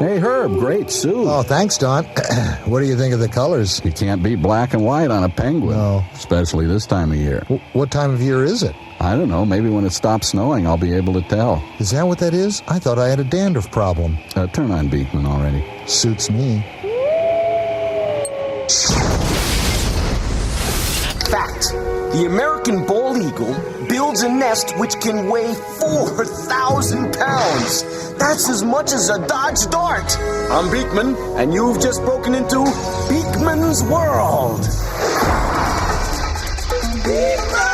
Hey, Herb, great suit. Oh, thanks, Don. What do you think of the colors? You can't beat black and white on a penguin. No. Especially this time of year. What time of year is it? I don't know. Maybe when it stops snowing, I'll be able to tell. Is that what that is? I thought I had a dandruff problem. Turn on Beakman already. Suits me. Fact. The American bald eagle builds a nest which can weigh 4,000 pounds. That's as much as a Dodge Dart. I'm Beakman, and you've just broken into Beakman's World. Beakman!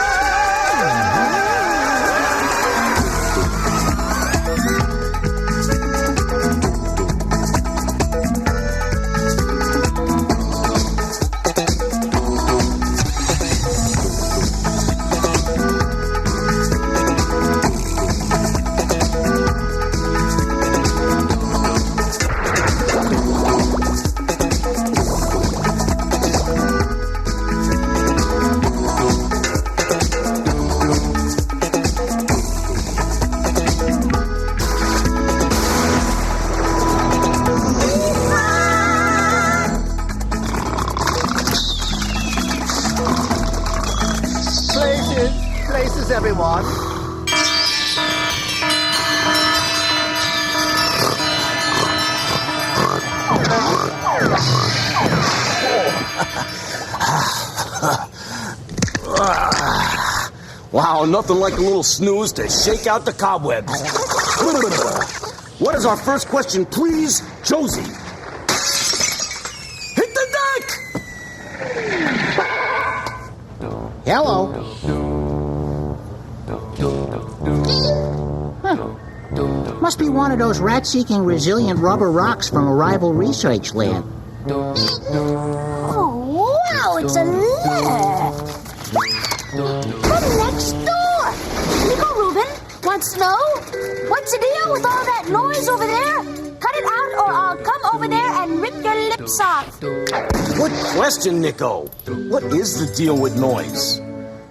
Places, everyone. Wow, nothing like a little snooze to shake out the cobwebs. What is our first question, please, Josie? Hit the deck! Hello. Must be one of those rat-seeking resilient rubber rocks from a rival research lab. Oh, wow, it's a lift. From next door. Nico Rubin, want snow? What's the deal with all that noise over there? Cut it out or I'll come over there and rip your lips off. Good question, Nico. What is the deal with noise?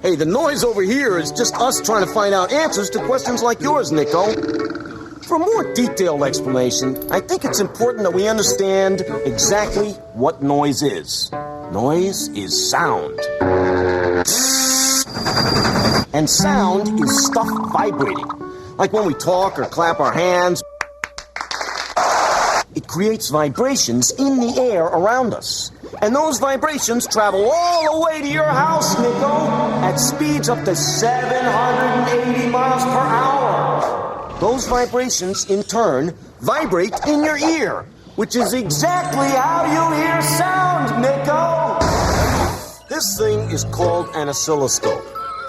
Hey, the noise over here is just us trying to find out answers to questions like yours, Nico. For a more detailed explanation, I think it's important that we understand exactly what noise is. Noise is sound. And sound is stuff vibrating. Like when we talk or clap our hands. It creates vibrations in the air around us. And those vibrations travel all the way to your house, Nico, at speeds up to 780 miles per hour. Those vibrations, in turn, vibrate in your ear, which is exactly how you hear sound, Nico. This thing is called an oscilloscope.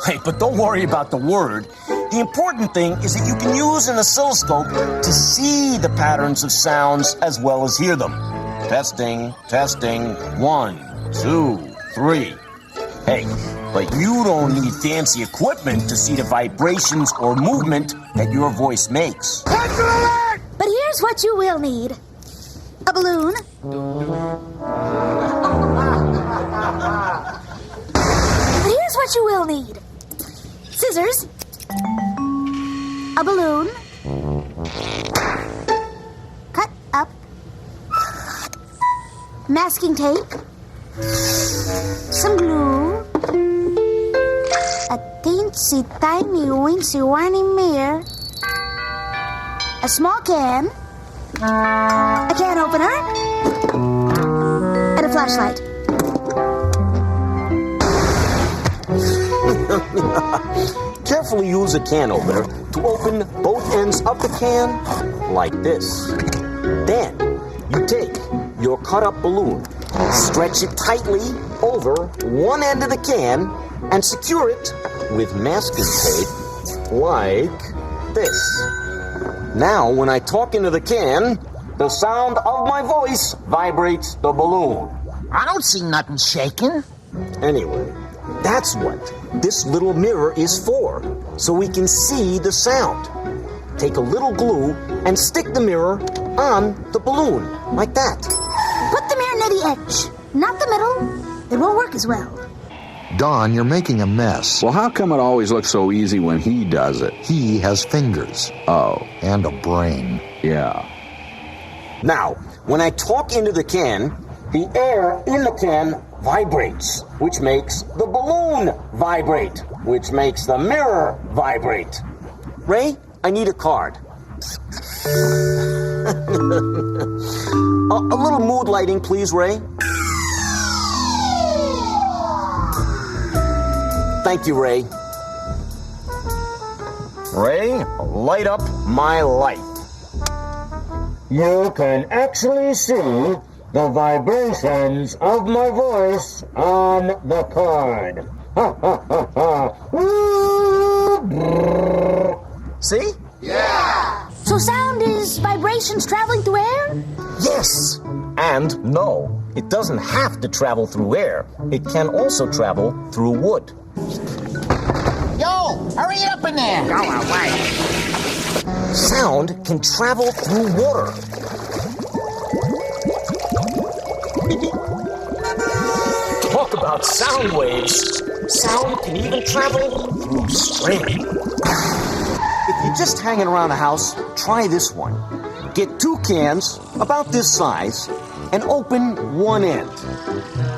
Hey, but don't worry about the word. The important thing is that you can use an oscilloscope to see the patterns of sounds as well as hear them. Testing, testing, 1, 2, 3. Hey, but you don't need fancy equipment to see the vibrations or movement that your voice makes. But here's what you will need. A balloon. But here's what you will need. Scissors. A balloon. Cut up. Masking tape. Some glue. A teensy tiny wincy whiny mirror. A small can. A can opener. And a flashlight. Carefully use a can opener to open both ends of the can like this. Then you take your cut-up balloon, stretch it tightly over one end of the can, and secure it with masking tape like this. Now, when I talk into the can, the sound of my voice vibrates the balloon. I don't see nothing shaking. Anyway, that's what this little mirror is for, so we can see the sound. Take a little glue and stick the mirror on the balloon, like that. Put the mirror near the edge, not the middle. It won't work as well. Don, you're making a mess. Well, how come it always looks so easy when he does it? He has fingers. Oh, And a brain. yeah. Now, when I talk into the can, the air in the can vibrates, which makes the balloon vibrate, which makes the mirror vibrate. Ray, I need a card. A little mood lighting, please, Ray. Thank you, Ray. Ray, light up my light. You can actually see the vibrations of my voice on the card. Ha ha ha ha. See? So sound is vibrations traveling through air? Yes. And no, it doesn't have to travel through air. It can also travel through wood. Yo, hurry up in there. Go away. Sound can travel through water. Talk about sound waves. Sound can even travel through string. If you're just hanging around the house, try this one. Get 2 cans, about this size, and open one end.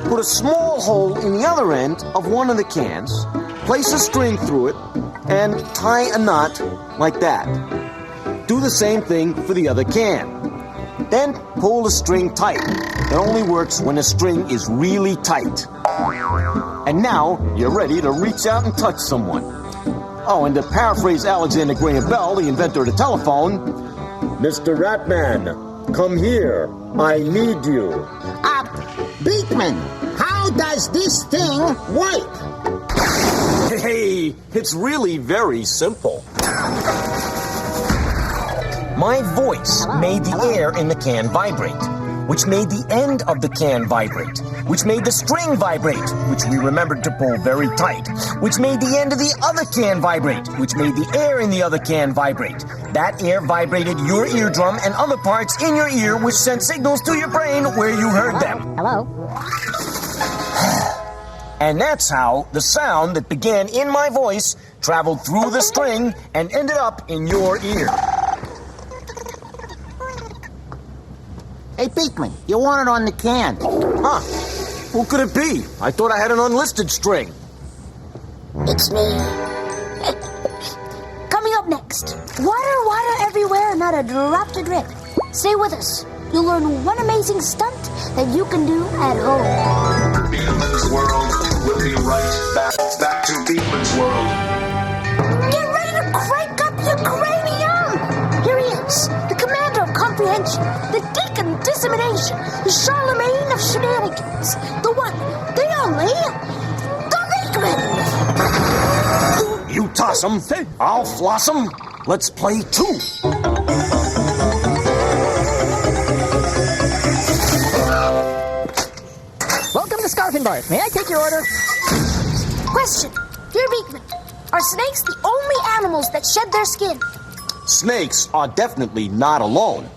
Put a small hole in the other end of one of the cans, place a string through it, and tie a knot like that. Do the same thing for the other can. Then pull the string tight. It only works when the string is really tight. And now you're ready to reach out and touch someone. Oh, and to paraphrase Alexander Graham Bell, the inventor of the telephone, Mr. Ratman, come here. I need you. Beakman, how does this thing work? Hey, it's really very simple. My voice made the air in the can vibrate, which made the end of the can vibrate, which made the string vibrate, which we remembered to pull very tight, which made the end of the other can vibrate, which made the air in the other can vibrate. That air vibrated your eardrum and other parts in your ear, which sent signals to your brain where you heard them. Hello? And that's how the sound that began in my voice traveled through the string and ended up in your ear. Hey, Beakman, you want it on the can. Huh. Who could it be? I thought I had an unlisted string. It's me. Coming up next. Water, water everywhere, not a drop to drip. Stay with us. You'll learn one amazing stunt that you can do at home. Beakman's World. We'll be right back. Back to Beakman's World. Get ready to crank up your cranium! Here he is, the commander of comprehension, the deacon of dissemination, the Charlemagne of shenanigans, the one, the only, the Beakman! You toss 'em, I'll floss 'em. Let's play 2. Welcome to Scarfenbarth. May I take your order? Question, dear Beakman, are snakes the only animals that shed their skin? Snakes are definitely not alone.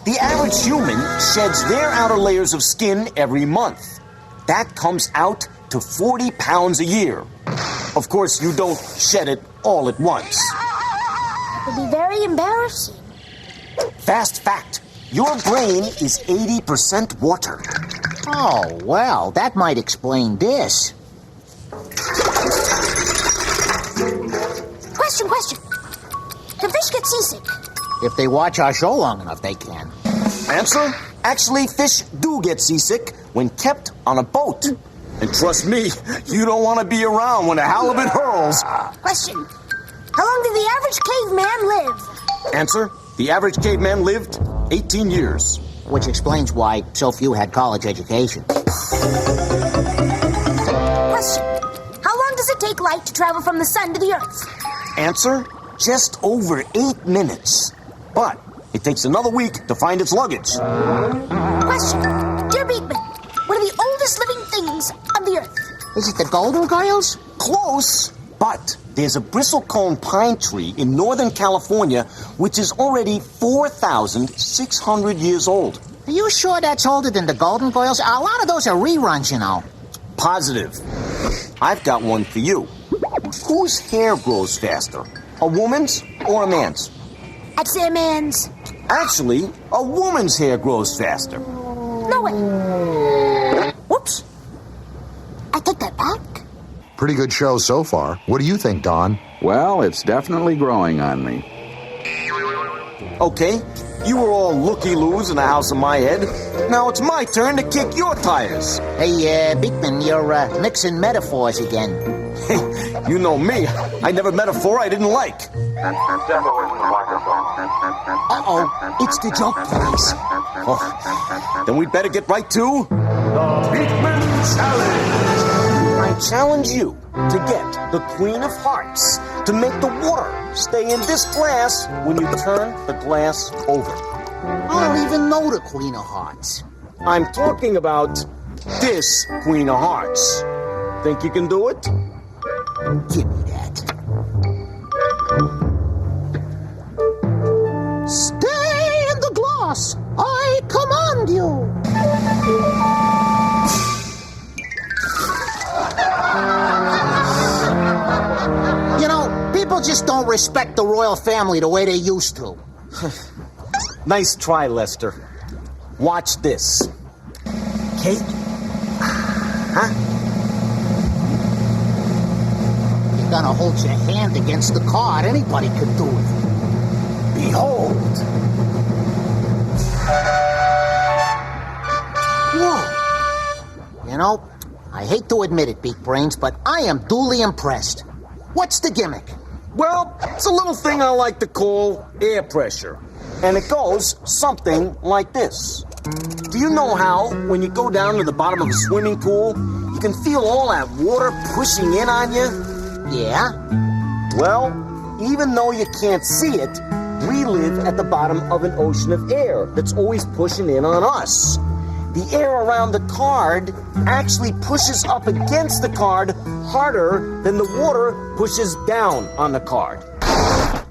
The average human sheds their outer layers of skin every month. That comes out to 40 pounds a year. Of course, you don't shed it all at once. It would be very embarrassing. Fast fact, your brain is 80% water. Oh, well, that might explain this. Question. Can fish get seasick? If they watch our show long enough, they can. Answer? Actually, fish do get seasick when kept on a boat. And trust me, you don't want to be around when a halibut hurls. Question, how long did the average caveman live? Answer? The average caveman lived 18 years. Which explains why so few had college education. Question, how long does it take light to travel from the sun to the earth? Answer? Just over 8 minutes. But it takes another week to find its luggage. Question, dear Beakman, what are the oldest living things on the earth? Is it the golden coils? Close, but there's a bristlecone pine tree in Northern California which is already 4,600 years old. Are you sure that's older than the golden coils? A lot of those are reruns, you know. Positive. I've got one for you. Whose hair grows faster? A woman's or a man's? I'd say a man's. Actually, a woman's hair grows faster. No way. Whoops. I take that back. Pretty good show so far. What do you think, Don? Well, it's definitely growing on me. Okay, you were all looky-loos in the house of my head. Now it's my turn to kick your tires. Hey, Beakman, you're mixing metaphors again. Hey, you know me. I never metaphor I didn't like. Uh-oh, it's the joke place. Oh, then we'd better get right to the Beakman Challenge. I challenge you to get the Queen of Hearts to make the water stay in this glass when you turn the glass over. I don't even know the Queen of Hearts. I'm talking about this Queen of Hearts. Think you can do it? Give me that. Stay in the glass. I command you. You know, people just don't respect the royal family the way they used to. Nice try, Lester. Watch this. Kate? Huh? You're gonna hold your hand against the card. Anybody could do it. Behold. Whoa. You know, I hate to admit it, Beak Brains, but I am duly impressed. What's the gimmick? Well, it's a little thing I like to call air pressure. And it goes something like this. Do you know how, when you go down to the bottom of a swimming pool, you can feel all that water pushing in on you? Yeah? Well, even though you can't see it, we live at the bottom of an ocean of air that's always pushing in on us. The air around the card actually pushes up against the card harder than the water pushes down on the card.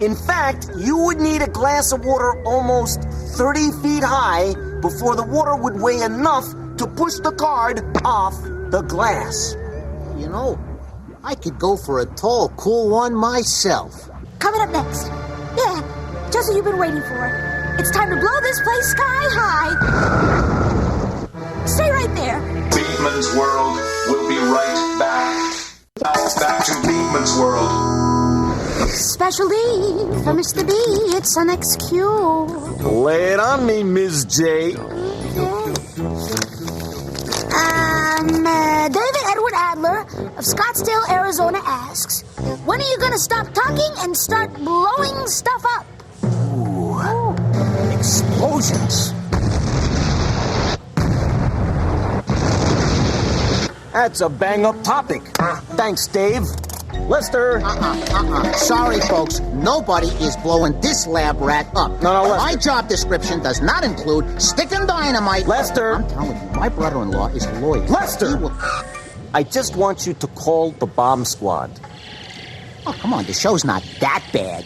In fact, you would need a glass of water almost 30 feet high before the water would weigh enough to push the card off the glass. You know, I could go for a tall, cool one myself. Coming up next. Yeah, just what you've been waiting for. It's time to blow this place sky high. Stay right there. Beakman's World will be right back. Back to Beakman's World. Specially for Mr. B, it's an XQ. Lay it on me, Ms. J. David Edward Adler of Scottsdale, Arizona asks, when are you going to stop talking and start blowing stuff up? Ooh, explosions. That's a bang-up topic. Thanks, Dave. Lester. Sorry, folks. Nobody is blowing this lab rat up. No, Lester. My job description does not include sticking dynamite. Lester. I'm telling you, my brother-in-law is a lawyer. Lester. He will... I just want you to call the bomb squad. Oh, come on. The show's not that bad.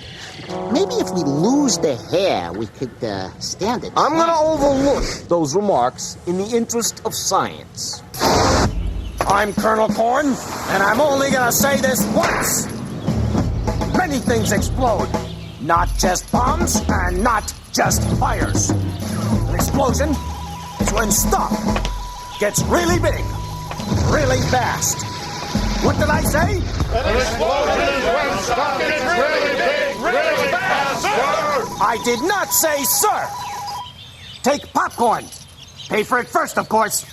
Maybe if we lose the hair, we could stand it. I'm going to overlook those remarks in the interest of science. I'm Colonel Corn, and I'm only going to say this once. Many things explode. Not just bombs, and not just fires. An explosion is when stuff gets really big, really fast. What did I say? An explosion is when stuff gets really big, really fast, sir! I did not say sir. Take popcorn. Pay for it first, of course.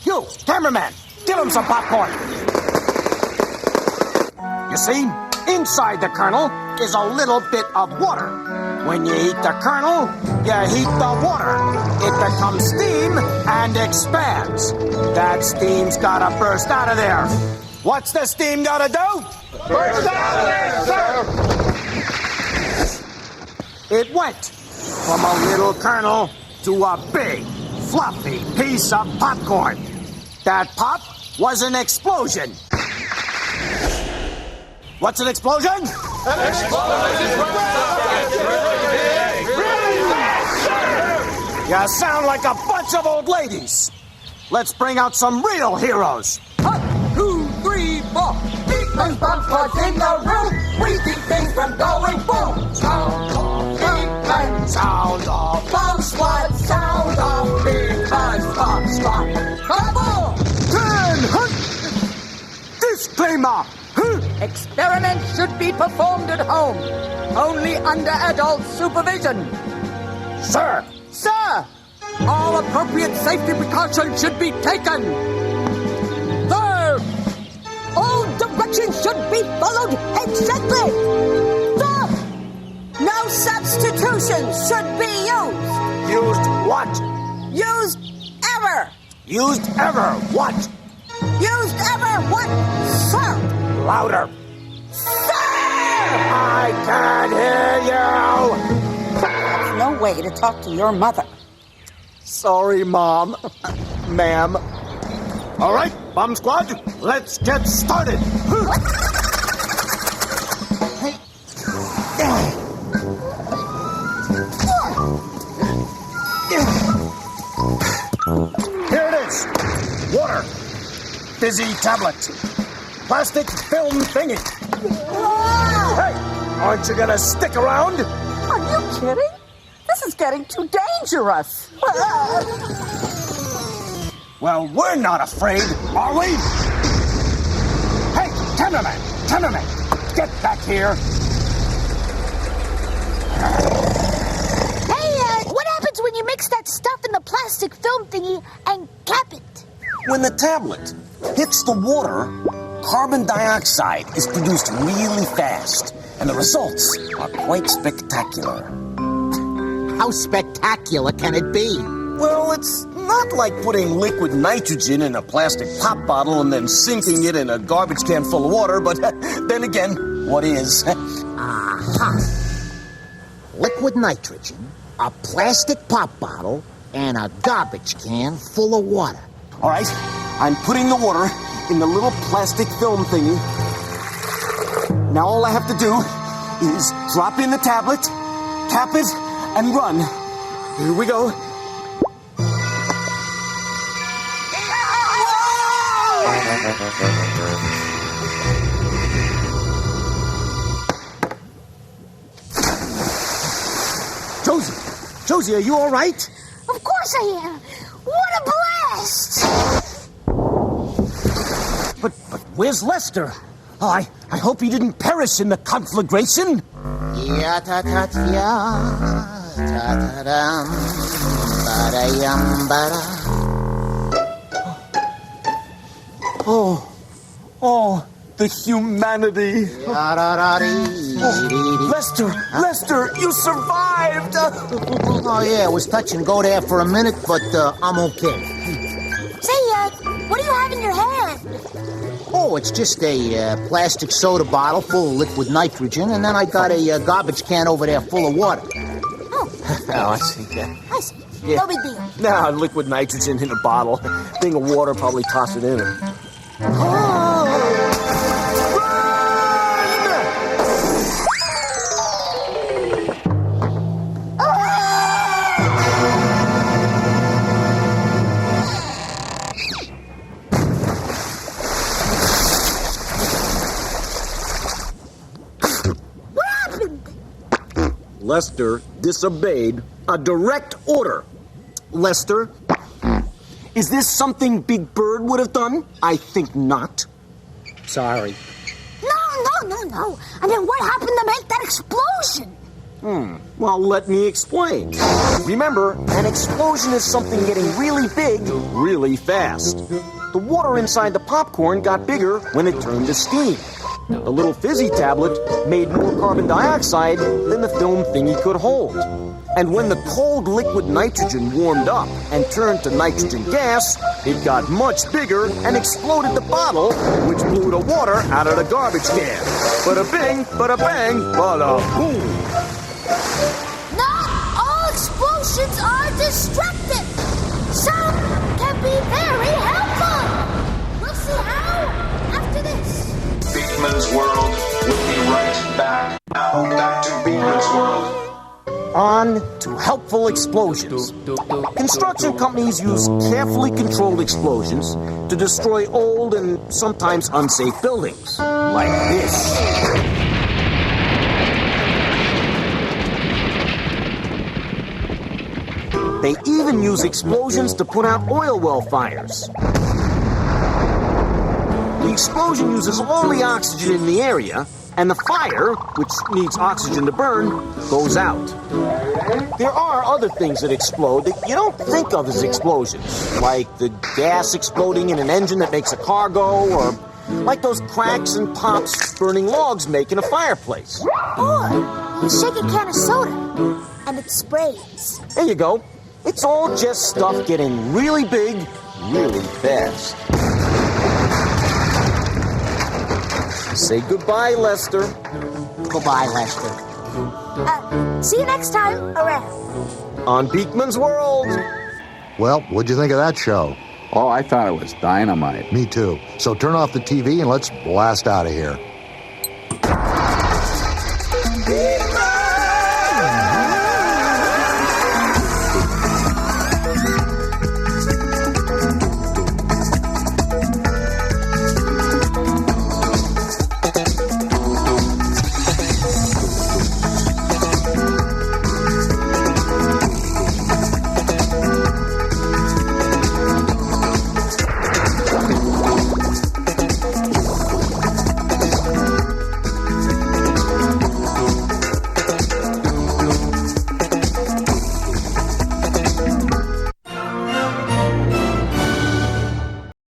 You, cameraman, give him some popcorn. You see, inside the kernel is a little bit of water. When you heat the kernel, you heat the water. It becomes steam and expands. That steam's gotta burst out of there. What's the steam gotta do? Burst out of there, sir! It went from a little kernel to a big, fluffy piece of popcorn. That pop was an explosion. What's an explosion? An explosion is when stuff gets really big, really fast, sir! You sound like a bunch of old ladies. Let's bring out some real heroes. 1, 2, 3, 4. Beakman's bomb squad's in the room. We keep things from going boom. Beakman's Sound off. Bomb squad, sound off. Beakman's bomb squad. Kaboom! Turn! Hunt! Disclaimer! Experiments should be performed at home, only under adult supervision. Sir! Sir, all appropriate safety precautions should be taken. Sir, all directions should be followed exactly. Sir, no substitutions should be used. Used what? Used ever. Used ever what? Used ever what, sir? Louder. Sir! I can't hear you! That's no way to talk to your mother. Sorry, Mom. Ma'am. All right, Bomb Squad, let's get started. Here it is. Water. Fizzy tablet. Plastic film thingy. Hey, aren't you gonna stick around? Are you kidding? This is getting too dangerous. Well, we're not afraid, are we? Hey, cameraman, get back here. Hey, what happens when you mix that stuff in the plastic film thingy and cap it? When the tablet hits the water, carbon dioxide is produced really fast, and the results are quite spectacular. How spectacular can it be? Well, it's not like putting liquid nitrogen in a plastic pop bottle and then sinking it in a garbage can full of water, but then again, what is? Aha! Liquid nitrogen, a plastic pop bottle, and a garbage can full of water. All right, I'm putting the water in the little plastic film thingy. Now all I have to do is drop in the tablet, cap it, and run. Here we go. Josie, are you all right? Of course I am. What a blast! But where's Lester? Oh, I hope he didn't perish in the conflagration. Ya-ta-ta-ta-ta-ta-dum, ba-da-yum-ba-da. Oh, the humanity. Lester, you survived. Oh, yeah, it was touch and go there for a minute, but I'm okay. Say, what do you have in your hand? Oh, it's just a plastic soda bottle full of liquid nitrogen, and then I got a garbage can over there full of water. Oh, I see. Yeah. I see. No big deal. Nah, liquid nitrogen in a bottle. Thing of water, probably toss it in. Lester disobeyed a direct order. Lester, is this something Big Bird would have done? I think not. Sorry. No. I mean, what happened to make that explosion? Well, let me explain. Remember, an explosion is something getting really big, really fast. The water inside the popcorn got bigger when it turned to steam. The little fizzy tablet made more carbon dioxide than the film thingy could hold. And when the cold liquid nitrogen warmed up and turned to nitrogen gas, it got much bigger and exploded the bottle, which blew the water out of the garbage can. Bada bing, bada bang, bada boom. Not all explosions are destructive. Some can be very helpful. We'll see how after this. Beakman's World will be right back. Now back to Beakman's World. On to helpful explosions. Construction companies use carefully controlled explosions to destroy old and sometimes unsafe buildings, like this. They even use explosions to put out oil well fires. The explosion uses all the oxygen in the area, and the fire, which needs oxygen to burn, goes out. There are other things that explode that you don't think of as explosions, like the gas exploding in an engine that makes a car go, or like those cracks and pops burning logs make in a fireplace. Or you shake a can of soda, and it sprays. There you go. It's all just stuff getting really big, really fast. Say goodbye, Lester. Goodbye, Lester. See you next time around. On Beakman's World. Well, what'd you think of that show? Oh, I thought it was dynamite. Me too. So turn off the TV and let's blast out of here.